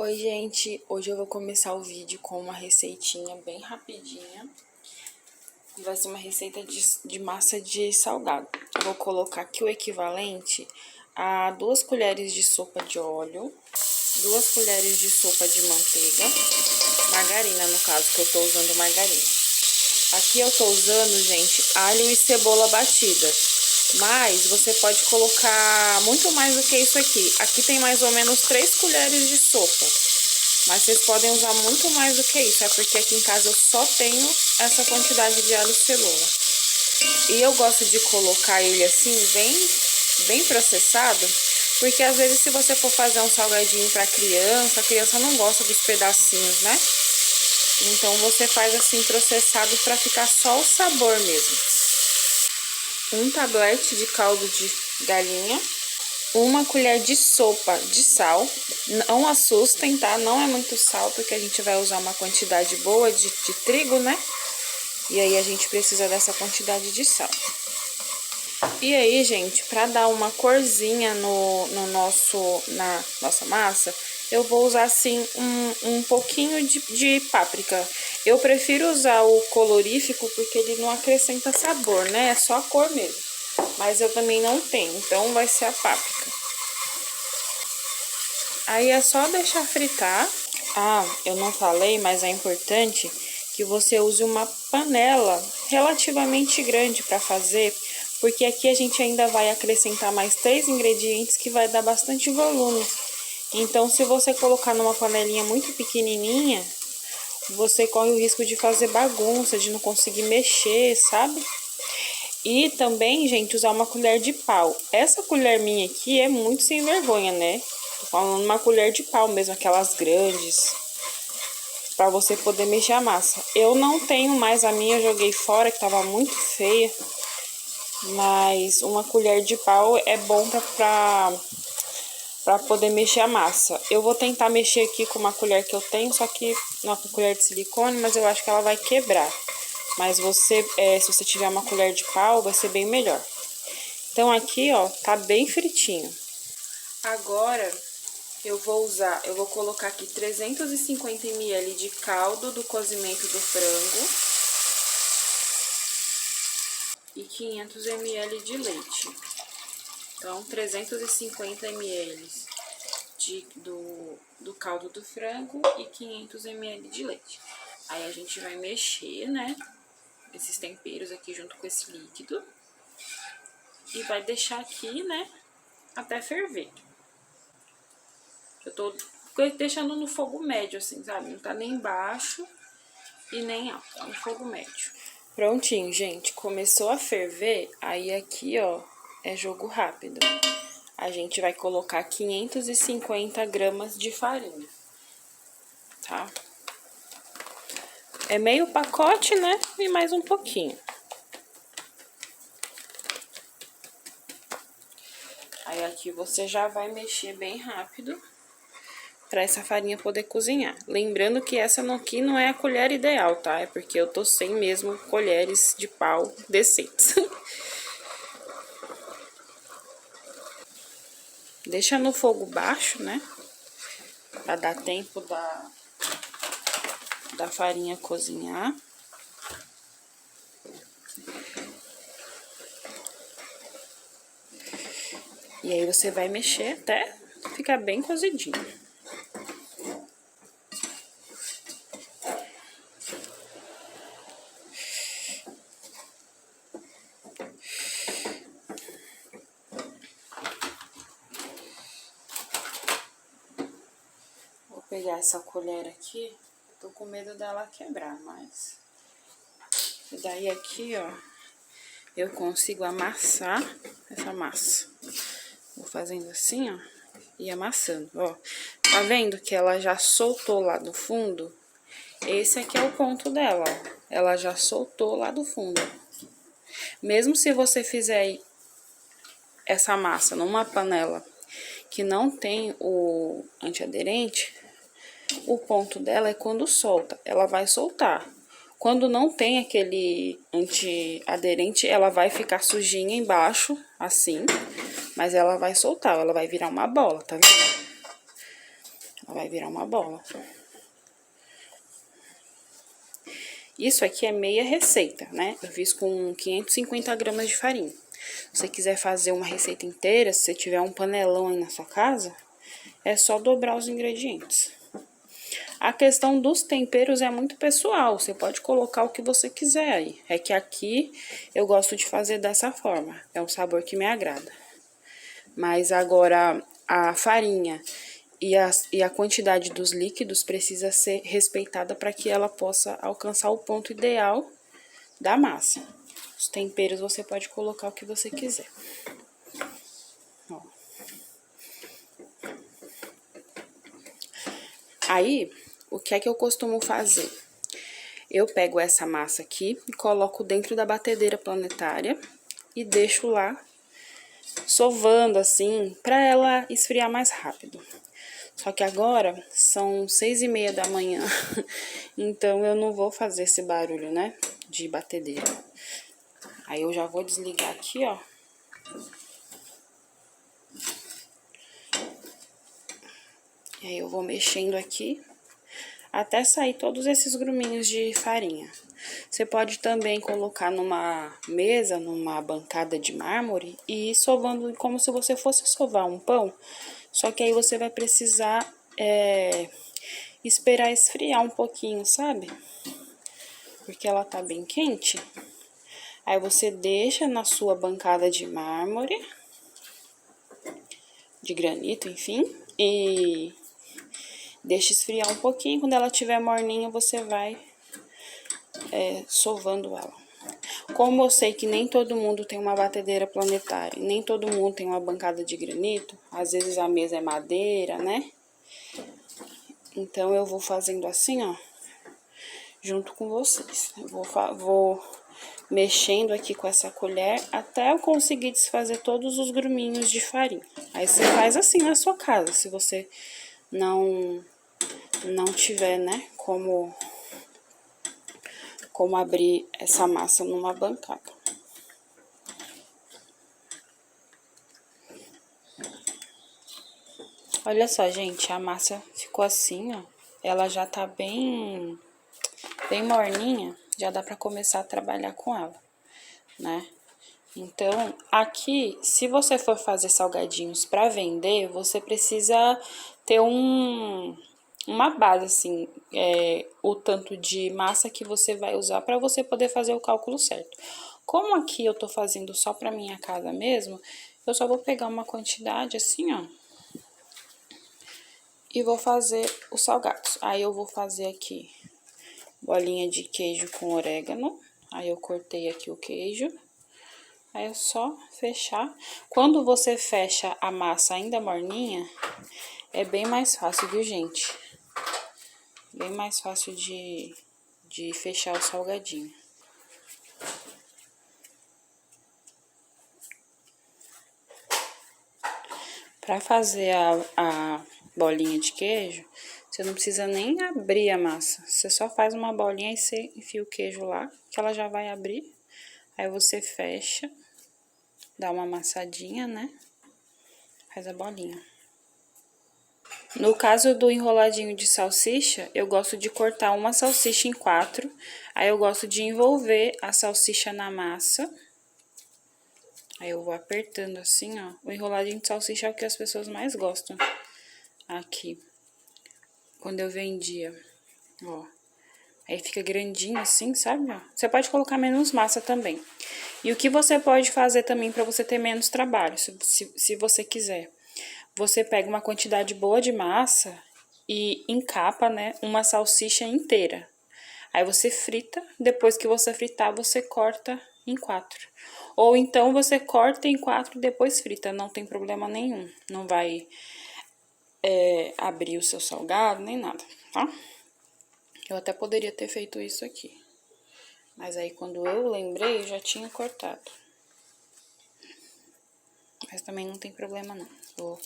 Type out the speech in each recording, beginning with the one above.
Oi, gente! Hoje eu vou começar o vídeo com uma receitinha bem rapidinha. Vai ser uma receita de massa de salgado. Eu vou colocar aqui o equivalente a 2 colheres de sopa de óleo, 2 colheres de sopa de manteiga, margarina no caso, que eu tô usando margarina. Aqui eu tô usando, gente, alho e cebola batida. Mas você pode colocar muito mais do que isso aqui. Aqui tem mais ou menos 3 colheres de sopa. Mas vocês podem usar muito mais do que isso. É porque aqui em casa eu só tenho essa quantidade de alho e cebola. E eu gosto de colocar ele assim, bem processado. Porque às vezes se você for fazer um salgadinho pra criança, a criança não gosta dos pedacinhos, né? Então você faz assim processado pra ficar só o sabor mesmo. Um tablete de caldo de galinha, uma colher de sopa de sal. Não assustem, tá? Não é muito sal, porque a gente vai usar uma quantidade boa de trigo, né? E aí a gente precisa dessa quantidade de sal. E aí, gente, pra dar uma corzinha na nossa massa, eu vou usar assim um pouquinho de páprica. Eu prefiro usar o colorífico porque ele não acrescenta sabor, né? É só a cor mesmo. Mas eu também não tenho, então vai ser a páprica. Aí é só deixar fritar. Ah, eu não falei, mas é importante que você use uma panela relativamente grande para fazer, porque aqui a gente ainda vai acrescentar mais 3 ingredientes que vai dar bastante volume. Então, se você colocar numa panelinha muito pequenininha, você corre o risco de fazer bagunça, de não conseguir mexer, sabe? E também, gente, usar uma colher de pau. Essa colher minha aqui é muito sem vergonha, né? Tô falando uma colher de pau mesmo, aquelas grandes, pra você poder mexer a massa. Eu não tenho mais a minha, eu joguei fora, que tava muito feia. Mas uma colher de pau é bom pra poder mexer a massa. Eu vou tentar mexer aqui com uma colher que eu tenho, só que não com colher de silicone, mas eu acho que ela vai quebrar. Mas se você tiver uma colher de pau, vai ser bem melhor. Então aqui, ó, tá bem fritinho. Agora eu vou colocar aqui 350 ml de caldo do cozimento do frango e 500 ml de leite. Então, 350 ml do caldo do frango e 500 ml de leite. Aí a gente vai mexer, né, esses temperos aqui junto com esse líquido. E vai deixar aqui, né, até ferver. Eu tô deixando no fogo médio, assim, sabe? Não tá nem baixo e nem alto, tá no fogo médio. Prontinho, gente. Começou a ferver, aí aqui, ó, é jogo rápido. A gente vai colocar 550 gramas de farinha, tá? É meio pacote, né? E mais um pouquinho. Aí aqui você já vai mexer bem rápido para essa farinha poder cozinhar. Lembrando que essa aqui não é a colher ideal, tá? É porque eu tô sem mesmo colheres de pau decentes. Deixa no fogo baixo, né? Pra dar tempo da farinha cozinhar. E aí você vai mexer até ficar bem cozidinho. Vou pegar essa colher aqui. Tô com medo dela quebrar, mas... E daí aqui, ó, eu consigo amassar essa massa. Vou fazendo assim, ó, e amassando, ó. Tá vendo que ela já soltou lá do fundo? Esse aqui é o ponto dela, ó. Ela já soltou lá do fundo. Mesmo se você fizer essa massa numa panela que não tem o antiaderente, o ponto dela é quando solta. Ela vai soltar. Quando não tem aquele antiaderente, ela vai ficar sujinha embaixo, assim, mas ela vai soltar, ela vai virar uma bola, tá vendo? Ela vai virar uma bola. Isso aqui é meia receita, né? Eu fiz com 550 gramas de farinha. Se você quiser fazer uma receita inteira, se você tiver um panelão aí na sua casa, é só dobrar os ingredientes. A questão dos temperos é muito pessoal, você pode colocar o que você quiser aí. É que aqui eu gosto de fazer dessa forma, é um sabor que me agrada. Mas agora a farinha e a quantidade dos líquidos precisa ser respeitada para que ela possa alcançar o ponto ideal da massa. Os temperos você pode colocar o que você quiser. Ó. Aí, o que é que eu costumo fazer? Eu pego essa massa aqui e coloco dentro da batedeira planetária e deixo lá sovando assim, pra ela esfriar mais rápido. Só que agora são 6:30 da manhã, então eu não vou fazer esse barulho, né, de batedeira. Aí eu já vou desligar aqui, ó. E aí eu vou mexendo aqui até sair todos esses gruminhos de farinha. Você pode também colocar numa mesa, numa bancada de mármore e ir sovando como se você fosse sovar um pão. Só que aí você vai precisar esperar esfriar um pouquinho, sabe? Porque ela tá bem quente. Aí você deixa na sua bancada de mármore, de granito, enfim, e deixa esfriar um pouquinho. Quando ela estiver morninha, você vai sovando ela. Como eu sei que nem todo mundo tem uma batedeira planetária, nem todo mundo tem uma bancada de granito, às vezes a mesa é madeira, né? Então, eu vou fazendo assim, ó, junto com vocês. Eu vou mexendo aqui com essa colher até eu conseguir desfazer todos os gruminhos de farinha. Aí, você faz assim na sua casa, se você não tiver, né, como abrir essa massa numa bancada. Olha só, gente, a massa ficou assim, ó. Ela já tá bem morninha, já dá pra começar a trabalhar com ela, né? Então, aqui, se você for fazer salgadinhos pra vender, você precisa ter uma base, assim, o tanto de massa que você vai usar pra você poder fazer o cálculo certo. Como aqui eu tô fazendo só pra minha casa mesmo, eu só vou pegar uma quantidade assim, ó, e vou fazer os salgados. Aí eu vou fazer aqui bolinha de queijo com orégano. Aí eu cortei aqui o queijo. Aí é só fechar. Quando você fecha a massa ainda morninha, é bem mais fácil, viu, gente? Bem mais fácil de fechar o salgadinho. Pra fazer a bolinha de queijo, você não precisa nem abrir a massa. Você só faz uma bolinha e você enfia o queijo lá, que ela já vai abrir. Aí você fecha, dá uma amassadinha, né? Faz a bolinha. No caso do enroladinho de salsicha, eu gosto de cortar uma salsicha em 4. Aí eu gosto de envolver a salsicha na massa. Aí eu vou apertando assim, ó. O enroladinho de salsicha é o que as pessoas mais gostam aqui. Quando eu vendia, ó. Aí fica grandinho assim, sabe? Ó. Você pode colocar menos massa também. E o que você pode fazer também pra você ter menos trabalho, se você quiser. Você pega uma quantidade boa de massa e encapa, né, uma salsicha inteira. Aí você frita, depois que você fritar, você corta em 4. Ou então você corta em 4 e depois frita, não tem problema nenhum. Não vai abrir o seu salgado, nem nada, tá? Eu até poderia ter feito isso aqui. Mas aí, quando eu lembrei, eu já tinha cortado. Mas também não tem problema, não. Tô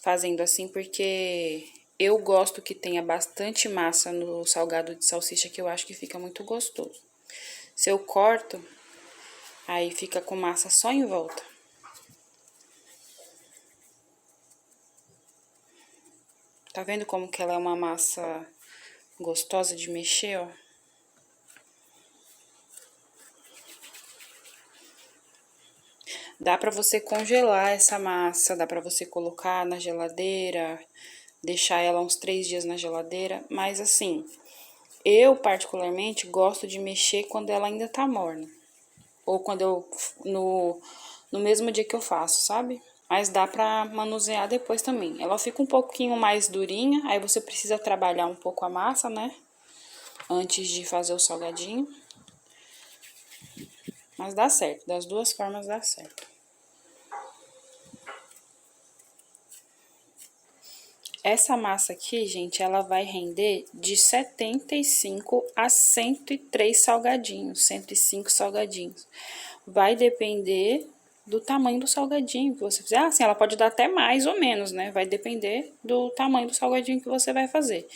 fazendo assim porque eu gosto que tenha bastante massa no salgado de salsicha, que eu acho que fica muito gostoso. Se eu corto, aí fica com massa só em volta. Tá vendo como que ela é uma massa gostosa de mexer, ó? Dá pra você congelar essa massa, dá pra você colocar na geladeira, deixar ela uns 3 dias na geladeira, mas assim, eu particularmente gosto de mexer quando ela ainda tá morna. Ou quando eu, no mesmo dia que eu faço, sabe? Mas dá pra manusear depois também. Ela fica um pouquinho mais durinha, aí você precisa trabalhar um pouco a massa, né? Antes de fazer o salgadinho. Mas dá certo, das duas formas dá certo. Essa massa aqui, gente, ela vai render de 75 a 103 salgadinhos, 105 salgadinhos. Vai depender do tamanho do salgadinho que você fizer. Ah, sim, ela pode dar até mais ou menos, né? Vai depender do tamanho do salgadinho que você vai fazer.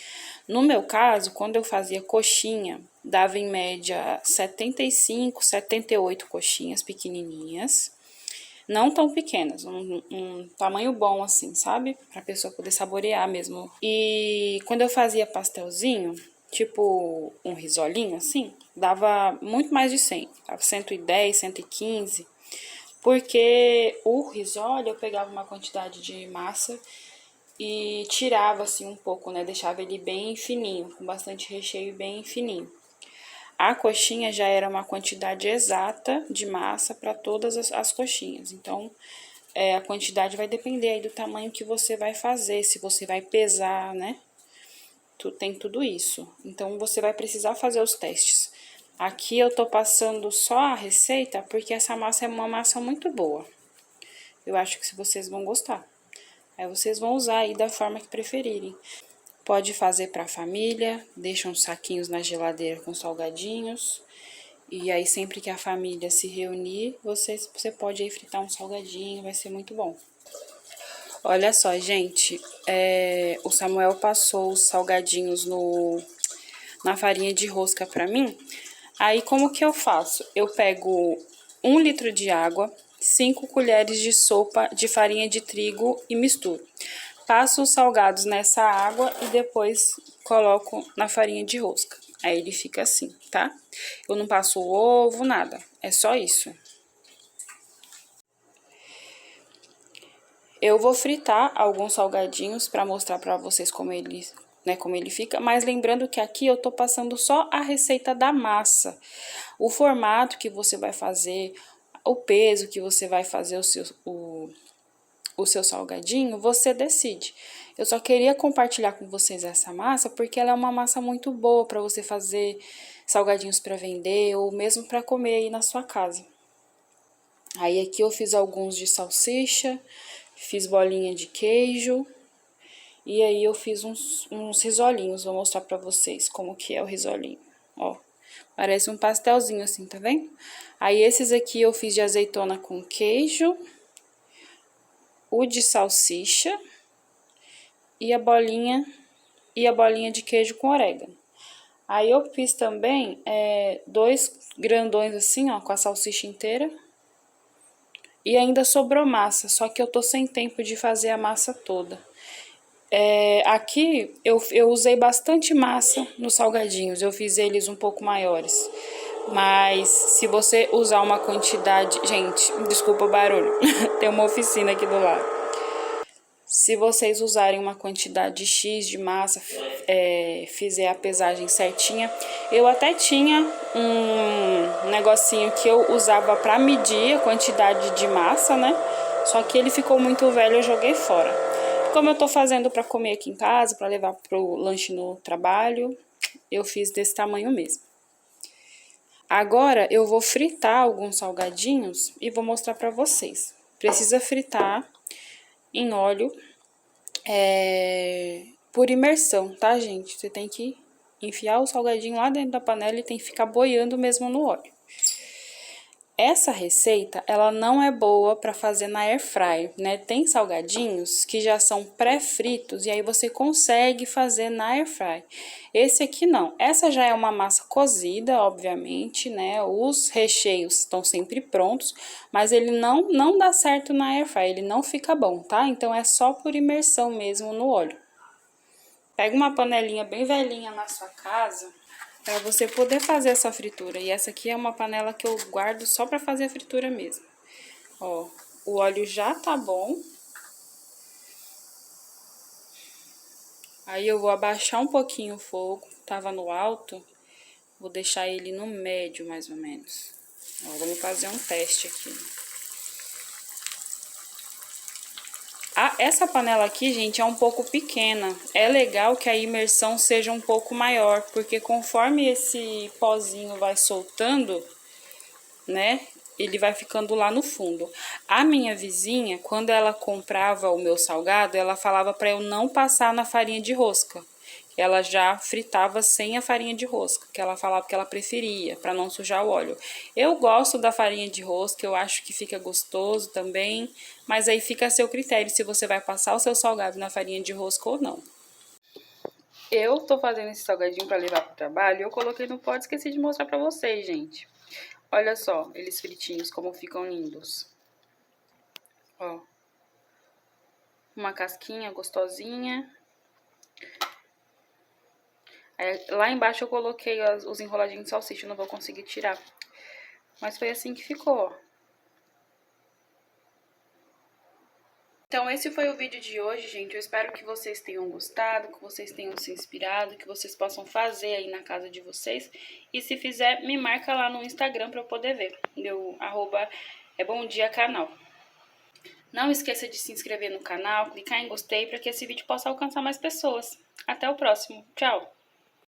No meu caso, quando eu fazia coxinha, dava em média 75, 78 coxinhas pequenininhas. Não tão pequenas, um tamanho bom assim, sabe? Pra pessoa poder saborear mesmo. E quando eu fazia pastelzinho, tipo um risolinho assim, dava muito mais de 100, dava 110, 115, porque o risole eu pegava uma quantidade de massa e tirava assim um pouco, né? Deixava ele bem fininho, com bastante recheio bem fininho. A coxinha já era uma quantidade exata de massa para todas as coxinhas. Então, a quantidade vai depender aí do tamanho que você vai fazer, se você vai pesar, né? Tem tudo isso. Então, você vai precisar fazer os testes. Aqui eu tô passando só a receita, porque essa massa é uma massa muito boa. Eu acho que vocês vão gostar. Aí, vocês vão usar aí da forma que preferirem. Pode fazer para a família, deixa uns saquinhos na geladeira com salgadinhos. E aí, sempre que a família se reunir, você pode aí fritar um salgadinho, vai ser muito bom. Olha só, gente, o Samuel passou os salgadinhos na farinha de rosca pra mim. Aí, como que eu faço? Eu pego 1 litro de água, 5 colheres de sopa de farinha de trigo e misturo. Passo os salgados nessa água e depois coloco na farinha de rosca. Aí ele fica assim, tá? Eu não passo ovo, nada. É só isso. Eu vou fritar alguns salgadinhos para mostrar para vocês como ele fica, mas lembrando que aqui eu tô passando só a receita da massa. O formato que você vai fazer, o peso que você vai fazer o seu salgadinho, você decide. Eu só queria compartilhar com vocês essa massa porque ela é uma massa muito boa para você fazer salgadinhos para vender ou mesmo para comer aí na sua casa. Aí aqui eu fiz alguns de salsicha, fiz bolinha de queijo e aí eu fiz uns risolinhos, vou mostrar pra vocês como que é o risolinho, ó. Parece um pastelzinho assim, tá vendo? Aí esses aqui eu fiz de azeitona com queijo, o de salsicha e a bolinha de queijo com orégano. Aí eu fiz também 2 grandões assim, ó, com a salsicha inteira. E ainda sobrou massa, só que eu tô sem tempo de fazer a massa toda. Aqui eu usei bastante massa nos salgadinhos, eu fiz eles um pouco maiores. Mas se você usar uma quantidade... Gente, desculpa o barulho, tem uma oficina aqui do lado. Se vocês usarem uma quantidade X de massa, fizer a pesagem certinha, eu até tinha um negocinho que eu usava para medir a quantidade de massa, né? Só que ele ficou muito velho, eu joguei fora. Como eu tô fazendo para comer aqui em casa, para levar pro lanche no trabalho, eu fiz desse tamanho mesmo. Agora eu vou fritar alguns salgadinhos e vou mostrar para vocês. Precisa fritar em óleo por imersão, tá, gente? Você tem que enfiar o salgadinho lá dentro da panela e tem que ficar boiando mesmo no óleo. Essa receita, ela não é boa para fazer na air fryer, né? Tem salgadinhos que já são pré-fritos e aí você consegue fazer na air fryer. Esse aqui não. Essa já é uma massa cozida, obviamente, né? Os recheios estão sempre prontos, mas ele não dá certo na air fryer, ele não fica bom, tá? Então é só por imersão mesmo no óleo. Pega uma panelinha bem velhinha na sua casa para você poder fazer essa fritura. E essa aqui é uma panela que eu guardo só para fazer a fritura mesmo. Ó, o óleo já tá bom. Aí eu vou abaixar um pouquinho o fogo, tava no alto, vou deixar ele no médio mais ou menos. Ó, vamos fazer um teste aqui. Essa panela aqui, gente, é um pouco pequena. É legal que a imersão seja um pouco maior, porque conforme esse pozinho vai soltando, né, ele vai ficando lá no fundo. A minha vizinha, quando ela comprava o meu salgado, ela falava para eu não passar na farinha de rosca. Ela já fritava sem a farinha de rosca, que ela falava que ela preferia, para não sujar o óleo. Eu gosto da farinha de rosca, eu acho que fica gostoso também, mas aí fica a seu critério se você vai passar o seu salgado na farinha de rosca ou não. Eu tô fazendo esse salgadinho para levar pro trabalho e eu coloquei no pote e esqueci de mostrar para vocês, gente. Olha só, eles fritinhos como ficam lindos. Ó. Uma casquinha gostosinha. Lá embaixo eu coloquei os enroladinhos de salsicha, eu não vou conseguir tirar. Mas foi assim que ficou, ó. Então esse foi o vídeo de hoje, gente. Eu espero que vocês tenham gostado, que vocês tenham se inspirado, que vocês possam fazer aí na casa de vocês. E se fizer, me marca lá no Instagram pra eu poder ver. Meu @BomDiaCanal. Não esqueça de se inscrever no canal, clicar em gostei para que esse vídeo possa alcançar mais pessoas. Até o próximo. Tchau!